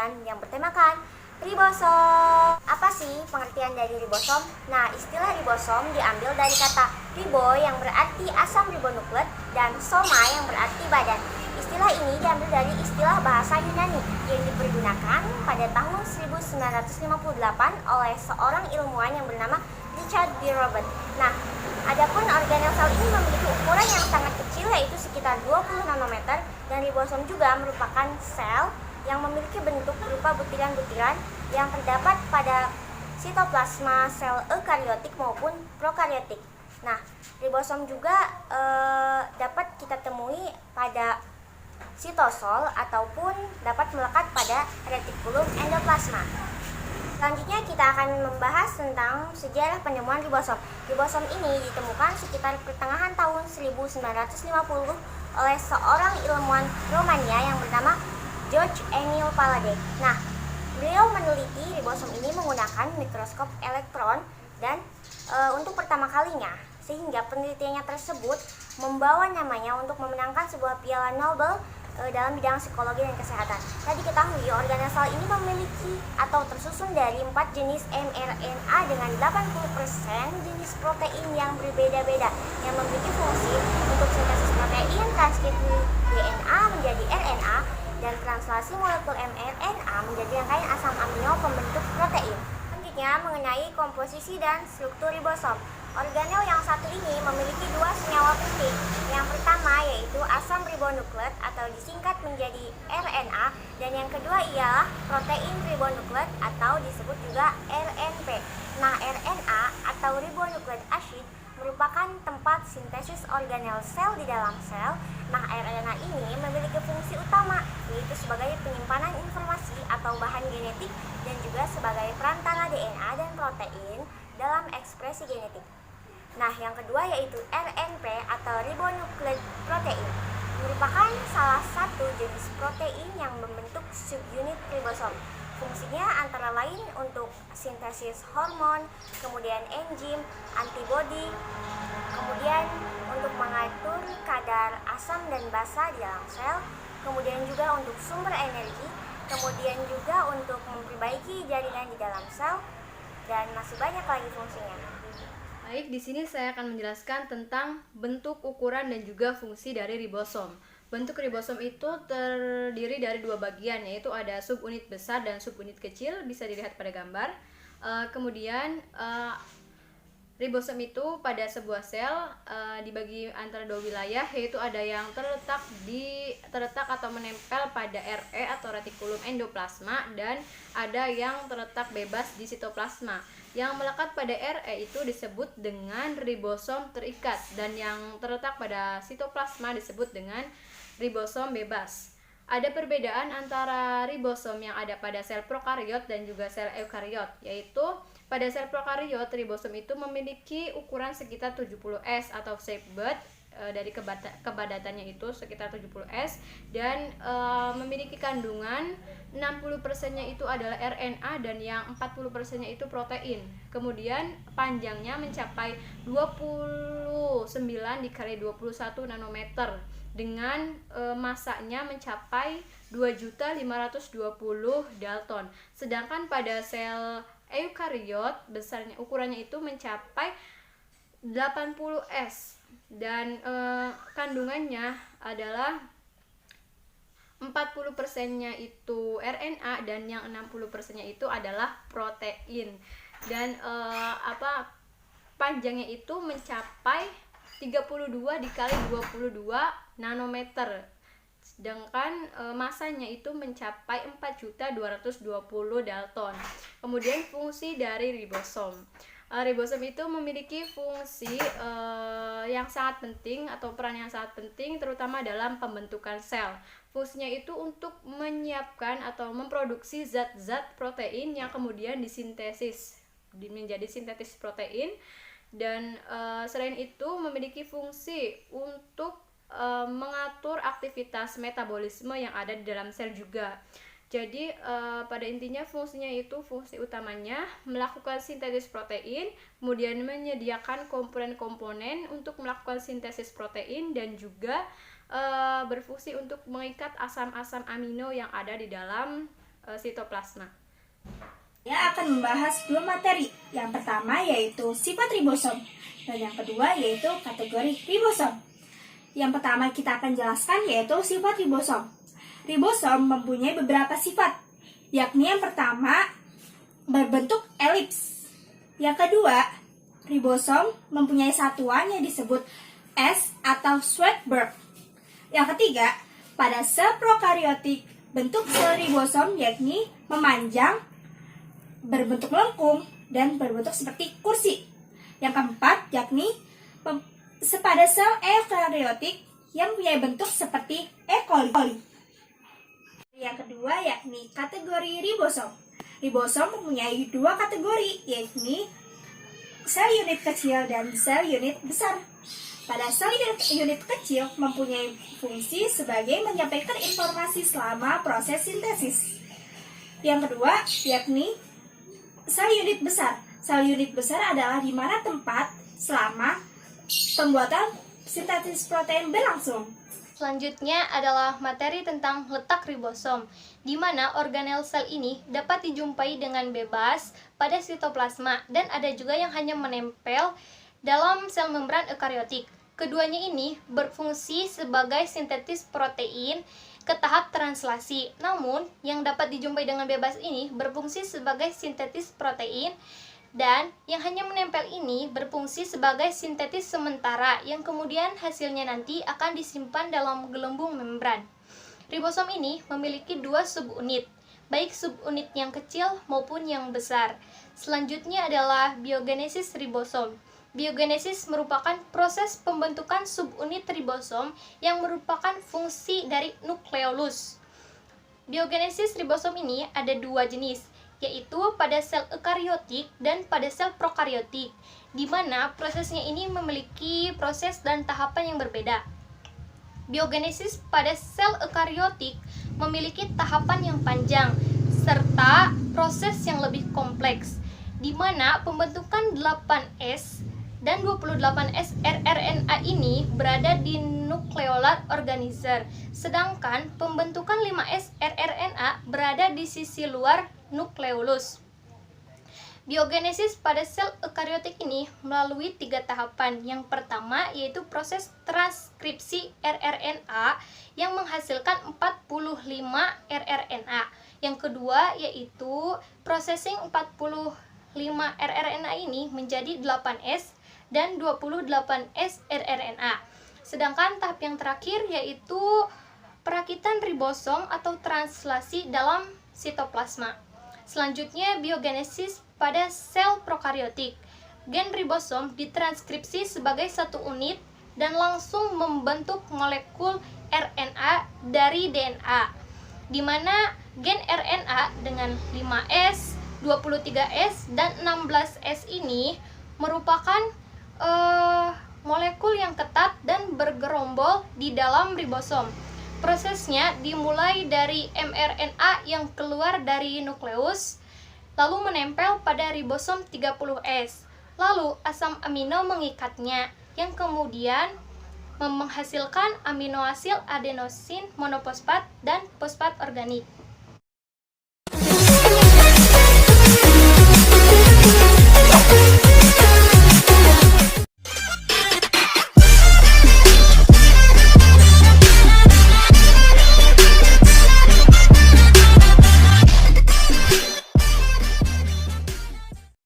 kajian yang bertemakan ribosom. Apa sih pengertian dari ribosom? Nah, istilah ribosom diambil dari kata ribo yang berarti asam ribonukleat dan soma yang berarti badan. Istilah ini diambil dari istilah bahasa Yunani yang dipergunakan pada tahun 1958 oleh seorang ilmuwan yang bernama Richard B. Robert. Nah, adapun organel sel ini memiliki ukuran yang sangat kecil, yaitu sekitar 20 nanometer, dan ribosom juga merupakan sel yang memiliki bentuk berupa butiran-butiran yang terdapat pada sitoplasma sel eukariotik maupun prokariotik. Nah, ribosom juga dapat kita temui pada sitosol ataupun dapat melekat pada retikulum endoplasma. Selanjutnya kita akan membahas tentang sejarah penemuan ribosom. Ribosom ini ditemukan sekitar pertengahan tahun 1950 oleh seorang ilmuwan Romania yang bernama George Emil Palade. Nah, beliau meneliti ribosom ini menggunakan mikroskop elektron dan untuk pertama kalinya, sehingga penelitiannya tersebut membawa namanya untuk memenangkan sebuah piala Nobel dalam bidang psikologi dan kesehatan. Tadi diketahui organel sel ini memiliki atau tersusun dari 4 jenis mRNA dengan 80% jenis protein yang berbeda-beda yang memiliki fungsi untuk sintesis protein, transkripsi DNA menjadi RNA, dan translasi molekul mRNA menjadi rangkaian asam amino pembentuk protein. Selanjutnya mengenai komposisi dan struktur ribosom. Organel yang satu ini memiliki dua senyawa penting. Yang pertama yaitu asam ribonukleat atau disingkat menjadi RNA, dan yang kedua ialah protein ribonukleat atau disebut juga RNP. Nah, RNA atau ribonukleik acid merupakan tempat sintesis organel sel di dalam sel. Nah, RNA ini memiliki fungsi utama, yaitu sebagai penyimpanan informasi atau bahan genetik dan juga sebagai perantara DNA dan protein dalam ekspresi genetik. Nah, yang kedua yaitu RNP atau ribonukleik protein, merupakan salah satu jenis protein yang membentuk subunit ribosom. Fungsinya antara lain untuk sintesis hormon, kemudian enzim, antibodi, kemudian untuk mengatur kadar asam dan basa di dalam sel, kemudian juga untuk sumber energi, kemudian juga untuk memperbaiki jaringan di dalam sel, dan masih banyak lagi fungsinya. Baik, di sini saya akan menjelaskan tentang bentuk, ukuran, dan juga fungsi dari ribosom. Bentuk ribosom itu terdiri dari dua bagian, yaitu ada subunit besar dan subunit kecil, bisa dilihat pada gambar. Kemudian ribosom itu pada sebuah sel dibagi antara dua wilayah, yaitu ada yang terletak atau menempel pada RE atau retikulum endoplasma, dan ada yang terletak bebas di sitoplasma. Yang melekat pada RE itu disebut dengan ribosom terikat, dan yang terletak pada sitoplasma disebut dengan ribosom bebas. Ada perbedaan antara ribosom yang ada pada sel prokariot dan juga sel eukariot, yaitu pada sel prokariot ribosom itu memiliki ukuran sekitar 70S atau shape bud, dari kepadatannya itu sekitar 70S, dan memiliki kandungan 60%-nya itu adalah RNA dan yang 40%-nya itu protein. Kemudian panjangnya mencapai 29 dikali 21 nanometer dengan masanya mencapai 2.520 Dalton. Sedangkan pada sel eukariot besarnya ukurannya itu mencapai 80S dan kandungannya adalah 40%-nya itu RNA dan yang 60%-nya itu adalah protein. Dan panjangnya itu mencapai 32 dikali 22 nanometer. Sedangkan masanya itu mencapai 4.220 Dalton. Kemudian fungsi dari ribosom. Ribosom itu memiliki fungsi yang sangat penting atau peran yang sangat penting, terutama dalam pembentukan sel. Fungsinya itu untuk menyiapkan atau memproduksi zat-zat protein yang kemudian disintesis menjadi sintetis protein, dan selain itu memiliki fungsi untuk mengatur aktivitas metabolisme yang ada di dalam sel juga. Jadi pada intinya fungsinya itu, fungsi utamanya melakukan sintesis protein, kemudian menyediakan komponen-komponen untuk melakukan sintesis protein, dan juga berfungsi untuk mengikat asam-asam amino yang ada di dalam sitoplasma. Saya akan membahas dua materi. Yang pertama yaitu sifat ribosom dan yang kedua yaitu kategori ribosom. Yang pertama kita akan jelaskan yaitu sifat ribosom. Ribosom mempunyai beberapa sifat, yakni yang pertama berbentuk elips. Yang kedua, ribosom mempunyai satuan yang disebut S atau Svedberg. Yang ketiga, pada sel prokariotik bentuk sel ribosom yakni memanjang, berbentuk lengkung, dan berbentuk seperti kursi. Yang keempat, yakni pada sel eukariotik yang punya bentuk seperti E. coli. Yang kedua, yakni kategori ribosom. Ribosom mempunyai dua kategori, yakni sel unit kecil dan sel unit besar. Pada sel unit kecil mempunyai fungsi sebagai menyampaikan informasi selama proses sintesis. Yang kedua, yakni sel unit besar. Sel unit besar adalah di mana tempat selama pembuatan sintesis protein berlangsung. Selanjutnya adalah materi tentang letak ribosom, di mana organel sel ini dapat dijumpai dengan bebas pada sitoplasma dan ada juga yang hanya menempel dalam sel membran eukariotik. Keduanya ini berfungsi sebagai sintetis protein ke tahap translasi. Namun, yang dapat dijumpai dengan bebas ini berfungsi sebagai sintetis protein dan yang hanya menempel ini berfungsi sebagai sintetis sementara yang kemudian hasilnya nanti akan disimpan dalam gelembung membran. Ribosom ini memiliki dua subunit, baik subunit yang kecil maupun yang besar. Selanjutnya adalah biogenesis ribosom. Biogenesis merupakan proses pembentukan subunit ribosom yang merupakan fungsi dari nukleolus. Biogenesis ribosom ini ada dua jenis, yaitu pada sel eukariotik dan pada sel prokariotik, di mana prosesnya ini memiliki proses dan tahapan yang berbeda. Biogenesis pada sel eukariotik memiliki tahapan yang panjang serta proses yang lebih kompleks, di mana pembentukan 8S dan 28S rRNA ini berada di nukleolar organizer, sedangkan pembentukan 5S rRNA berada di sisi luar nukleolus. Biogenesis pada sel eukariotik ini melalui 3 tahapan. Yang pertama yaitu proses transkripsi rRNA yang menghasilkan 45 rRNA. Yang kedua yaitu processing 45 rRNA ini menjadi 8S dan 28S rRNA. Sedangkan tahap yang terakhir yaitu perakitan ribosom atau translasi dalam sitoplasma. Selanjutnya biogenesis pada sel prokariotik. Gen ribosom ditranskripsi sebagai satu unit dan langsung membentuk molekul RNA dari DNA, di mana gen RNA dengan 5S, 23S, dan 16S ini merupakan molekul yang ketat dan bergerombol di dalam ribosom. Prosesnya dimulai dari mRNA yang keluar dari nukleus, lalu menempel pada ribosom 30S. Lalu asam amino mengikatnya, yang kemudian menghasilkan aminoasid adenosin monofosfat dan fosfat organik.